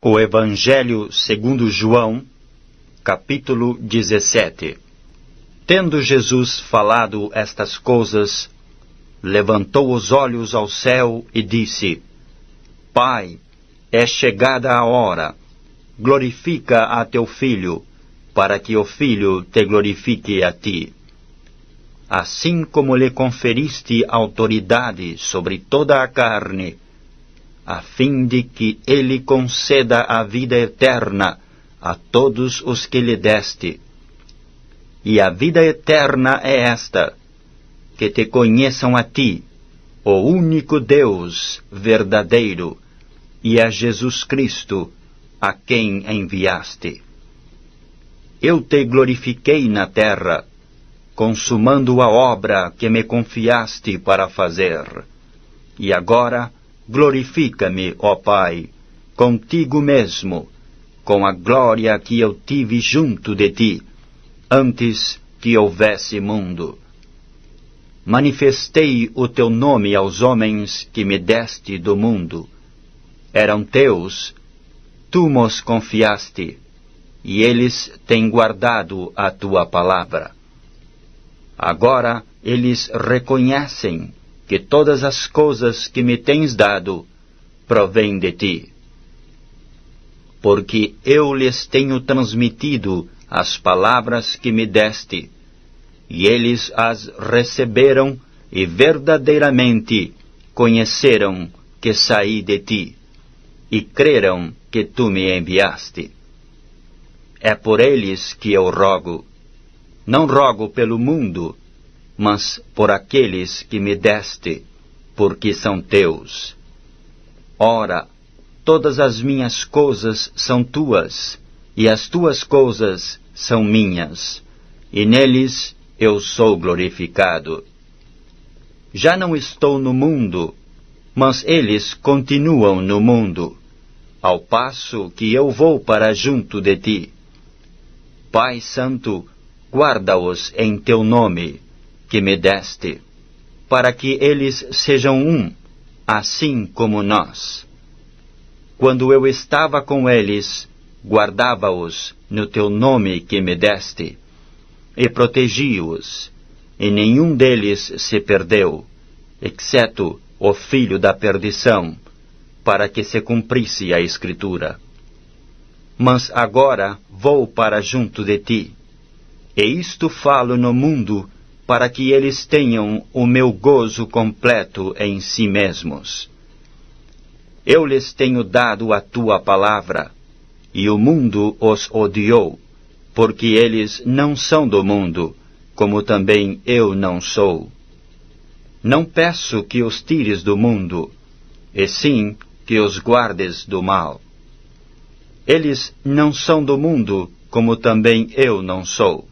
O Evangelho segundo João, capítulo 17. Tendo Jesus falado estas coisas, levantou os olhos ao céu e disse: Pai, é chegada a hora, glorifica a teu Filho, para que o Filho te glorifique a ti. Assim como lhe conferiste autoridade sobre toda a carne, a fim de que ele conceda a vida eterna a todos os que lhe deste. E a vida eterna é esta, que te conheçam a ti, o único Deus verdadeiro, e a Jesus Cristo, a quem enviaste. Eu te glorifiquei na terra, consumando a obra que me confiaste para fazer. E agora glorifica-me, ó Pai, contigo mesmo, com a glória que eu tive junto de ti, antes que houvesse mundo. Manifestei o teu nome aos homens que me deste do mundo. Eram teus, tu mos confiaste, e eles têm guardado a tua palavra. Agora eles reconhecem que todas as coisas que me tens dado provêm de ti. Porque eu lhes tenho transmitido as palavras que me deste, e eles as receberam e verdadeiramente conheceram que saí de ti, e creram que tu me enviaste. É por eles que eu rogo. Não rogo pelo mundo, mas por aqueles que me deste, porque são teus. Ora, todas as minhas coisas são tuas, e as tuas coisas são minhas, e neles eu sou glorificado. Já não estou no mundo, mas eles continuam no mundo, ao passo que eu vou para junto de ti. Pai Santo, guarda-os em teu nome, que me deste, para que eles sejam um, assim como nós. Quando eu estava com eles, guardava-os no teu nome que me deste, e protegi-os, e nenhum deles se perdeu, exceto o filho da perdição, para que se cumprisse a Escritura. Mas agora vou para junto de ti, e isto falo no mundo, para que eles tenham o meu gozo completo em si mesmos. Eu lhes tenho dado a tua palavra, e o mundo os odiou, porque eles não são do mundo, como também eu não sou. Não peço que os tires do mundo, e sim que os guardes do mal. Eles não são do mundo, como também eu não sou.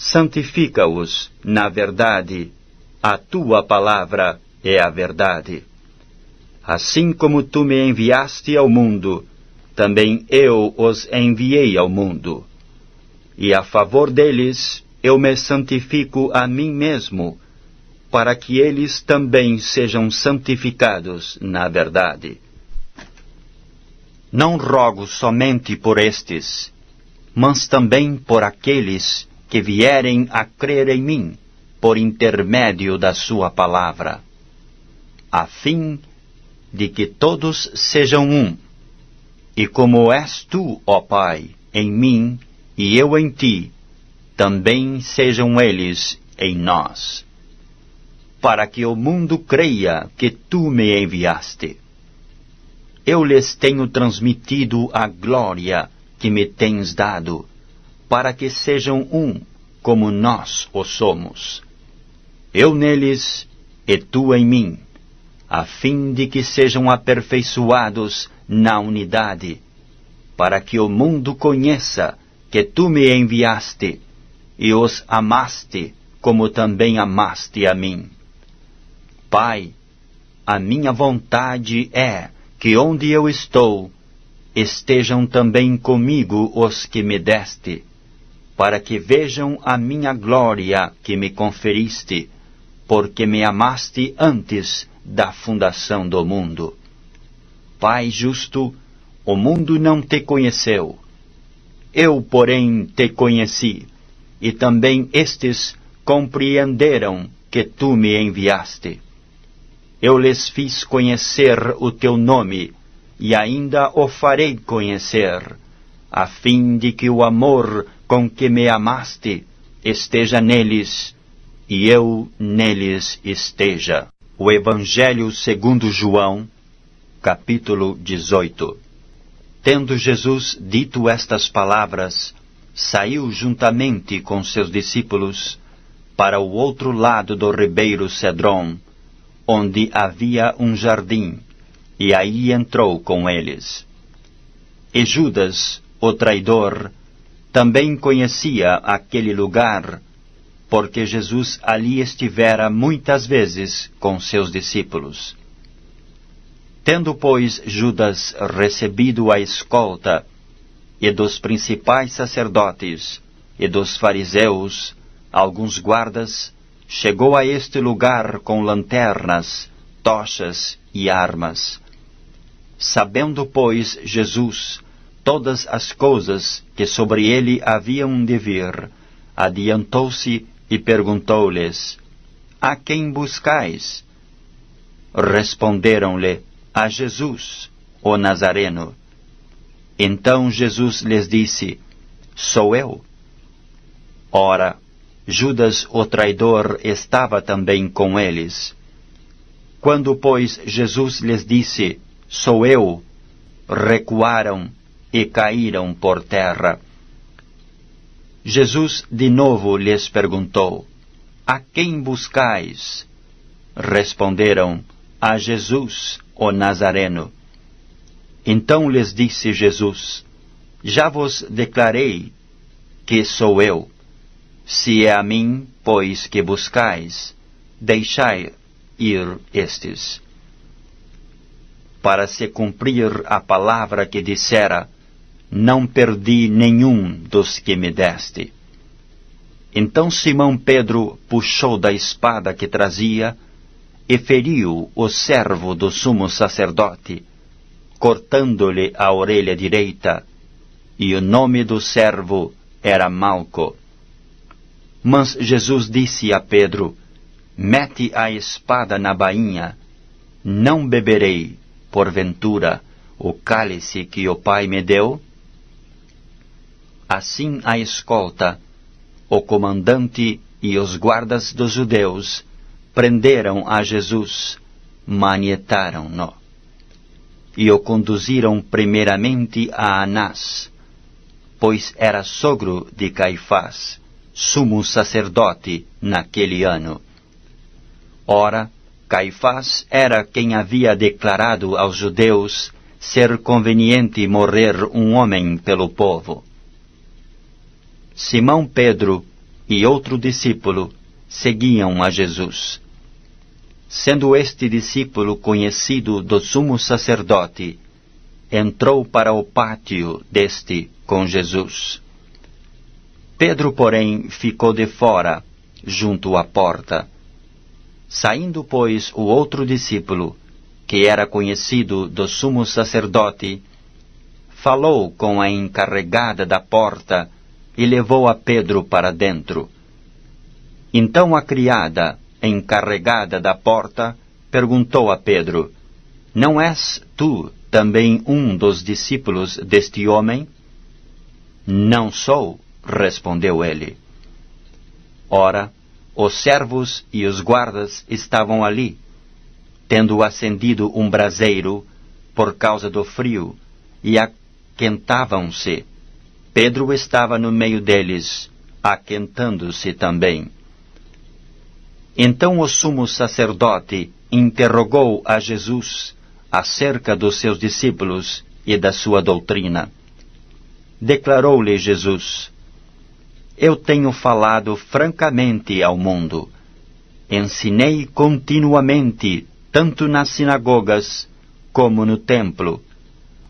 Santifica-os na verdade, a tua palavra é a verdade. Assim como tu me enviaste ao mundo, também eu os enviei ao mundo. E a favor deles eu me santifico a mim mesmo, para que eles também sejam santificados na verdade. Não rogo somente por estes, mas também por aqueles que vierem a crer em mim, por intermédio da sua palavra, a fim de que todos sejam um, e como és tu, ó Pai, em mim, e eu em ti, também sejam eles em nós, para que o mundo creia que tu me enviaste. Eu lhes tenho transmitido a glória que me tens dado, para que sejam um, como nós o somos. Eu neles e tu em mim, a fim de que sejam aperfeiçoados na unidade, para que o mundo conheça que tu me enviaste, e os amaste, como também amaste a mim. Pai, a minha vontade é que onde eu estou, estejam também comigo os que me deste, para que vejam a minha glória que me conferiste, porque me amaste antes da fundação do mundo. Pai justo, o mundo não te conheceu. Eu, porém, te conheci, e também estes compreenderam que tu me enviaste. Eu lhes fiz conhecer o teu nome, e ainda o farei conhecer, a fim de que o amor com que me amaste esteja neles, e eu neles esteja. O Evangelho segundo João, capítulo 18. Tendo Jesus dito estas palavras, saiu juntamente com seus discípulos para o outro lado do ribeiro Cedron, onde havia um jardim, e aí entrou com eles. E Judas, o traidor, também conhecia aquele lugar, porque Jesus ali estivera muitas vezes com seus discípulos. Tendo, pois, Judas recebido a escolta, e dos principais sacerdotes, e dos fariseus, alguns guardas, chegou a este lugar com lanternas, tochas e armas. Sabendo, pois, Jesus todas as coisas que sobre ele haviam de vir, adiantou-se e perguntou-lhes: A quem buscais? Responderam-lhe: A Jesus, o Nazareno. Então Jesus lhes disse: Sou eu. Ora, Judas o traidor estava também com eles. Quando, pois, Jesus lhes disse: Sou eu, recuaram e caíram por terra. Jesus de novo lhes perguntou: A quem buscais? Responderam: A Jesus, o Nazareno. Então lhes disse Jesus: Já vos declarei que sou eu. Se é a mim, pois, que buscais, deixai ir estes. Para se cumprir a palavra que dissera: Não perdi nenhum dos que me deste. Então Simão Pedro puxou da espada que trazia e feriu o servo do sumo sacerdote, cortando-lhe a orelha direita, e o nome do servo era Malco. Mas Jesus disse a Pedro: Mete a espada na bainha. Não beberei, porventura, o cálice que o Pai me deu? Assim a escolta, o comandante e os guardas dos judeus prenderam a Jesus, manietaram-no, e o conduziram primeiramente a Anás, pois era sogro de Caifás, sumo sacerdote naquele ano. Ora, Caifás era quem havia declarado aos judeus ser conveniente morrer um homem pelo povo. Simão Pedro e outro discípulo seguiam a Jesus. Sendo este discípulo conhecido do sumo sacerdote, entrou para o pátio deste com Jesus. Pedro, porém, ficou de fora, junto à porta. Saindo, pois, o outro discípulo, que era conhecido do sumo sacerdote, falou com a encarregada da porta e levou a Pedro para dentro. Então a criada, encarregada da porta, perguntou a Pedro: Não és tu também um dos discípulos deste homem? Não sou, respondeu ele. Ora, os servos e os guardas estavam ali, tendo acendido um braseiro por causa do frio, e aquentavam-se. Pedro estava no meio deles, aquentando-se também. Então o sumo sacerdote interrogou a Jesus acerca dos seus discípulos e da sua doutrina. Declarou-lhe Jesus: Eu tenho falado francamente ao mundo. Ensinei continuamente, tanto nas sinagogas como no templo,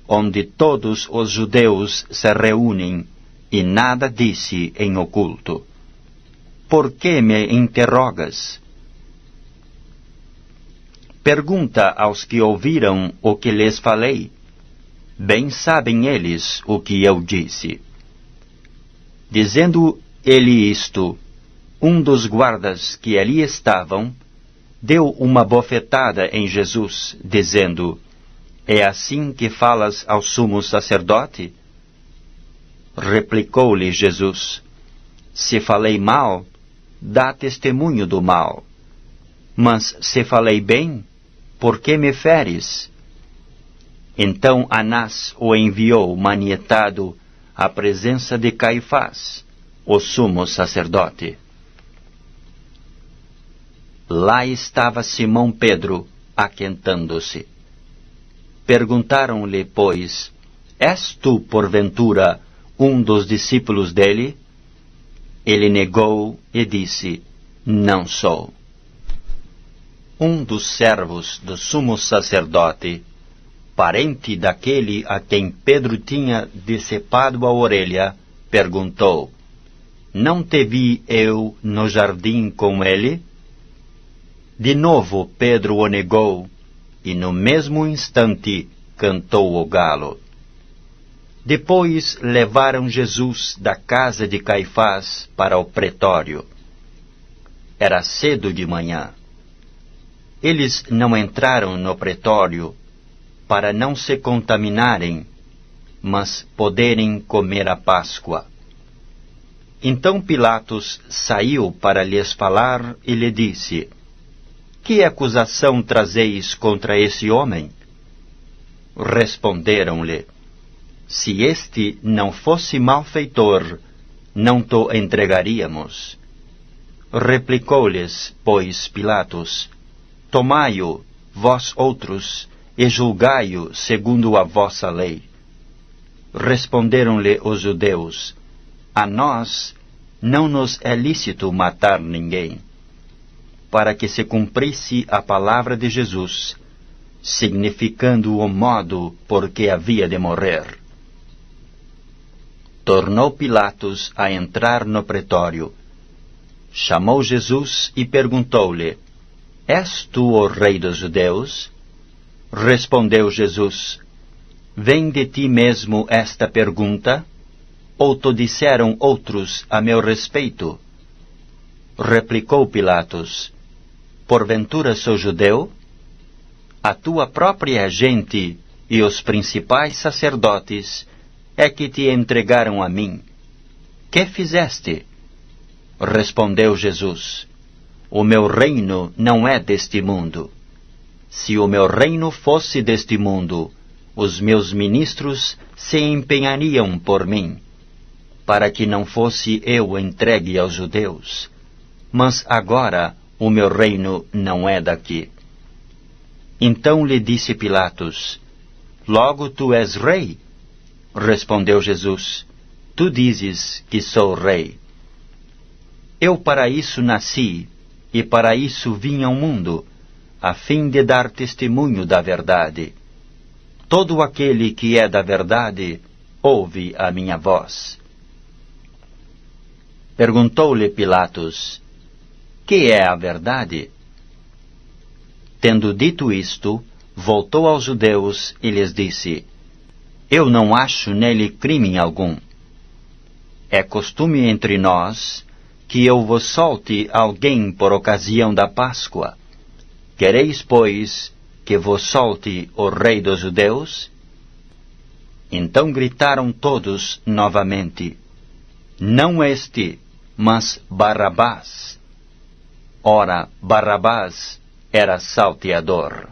onde todos os judeus se reúnem, e nada disse em oculto. Por que me interrogas? Pergunta aos que ouviram o que lhes falei. Bem sabem eles o que eu disse. Dizendo ele isto, um dos guardas que ali estavam deu uma bofetada em Jesus, dizendo: É assim que falas ao sumo sacerdote? Replicou-lhe Jesus: Se falei mal, dá testemunho do mal. Mas se falei bem, por que me feres? Então Anás o enviou manietado à presença de Caifás, o sumo sacerdote. Lá estava Simão Pedro, aquentando-se. Perguntaram-lhe, pois: És tu, porventura, um dos discípulos dele? Ele negou e disse: Não sou. Um dos servos do sumo sacerdote, parente daquele a quem Pedro tinha decepado a orelha, perguntou: Não te vi eu no jardim com ele? De novo Pedro o negou, e no mesmo instante cantou o galo. Depois levaram Jesus da casa de Caifás para o pretório. Era cedo de manhã. Eles não entraram no pretório para não se contaminarem, mas poderem comer a Páscoa. Então Pilatos saiu para lhes falar e lhe disse: Que acusação trazeis contra esse homem? Responderam-lhe: Se este não fosse malfeitor, não te entregaríamos. Replicou-lhes, pois, Pilatos: Tomai-o, vós outros, e julgai-o segundo a vossa lei. Responderam-lhe os judeus: A nós não nos é lícito matar ninguém. Para que se cumprisse a palavra de Jesus, significando o modo por que havia de morrer. Tornou Pilatos a entrar no pretório. Chamou Jesus e perguntou-lhe: És tu o rei dos judeus? Respondeu Jesus: Vem de ti mesmo esta pergunta? Ou te disseram outros a meu respeito? Replicou Pilatos: Porventura sou judeu? A tua própria gente e os principais sacerdotes é que te entregaram a mim. Que fizeste? Respondeu Jesus: O meu reino não é deste mundo. Se o meu reino fosse deste mundo, os meus ministros se empenhariam por mim, para que não fosse eu entregue aos judeus. Mas agora o meu reino não é daqui. Então lhe disse Pilatos: Logo tu és rei? Respondeu Jesus: Tu dizes que sou rei. Eu para isso nasci, e para isso vim ao mundo, a fim de dar testemunho da verdade. Todo aquele que é da verdade, ouve a minha voz. Perguntou-lhe Pilatos: Que é a verdade? Tendo dito isto, voltou aos judeus e lhes disse: Eu não acho nele crime algum. É costume entre nós que eu vos solte alguém por ocasião da Páscoa. Quereis, pois, que vos solte o rei dos judeus? Então gritaram todos novamente: Não este, mas Barrabás. Ora, Barrabás era salteador.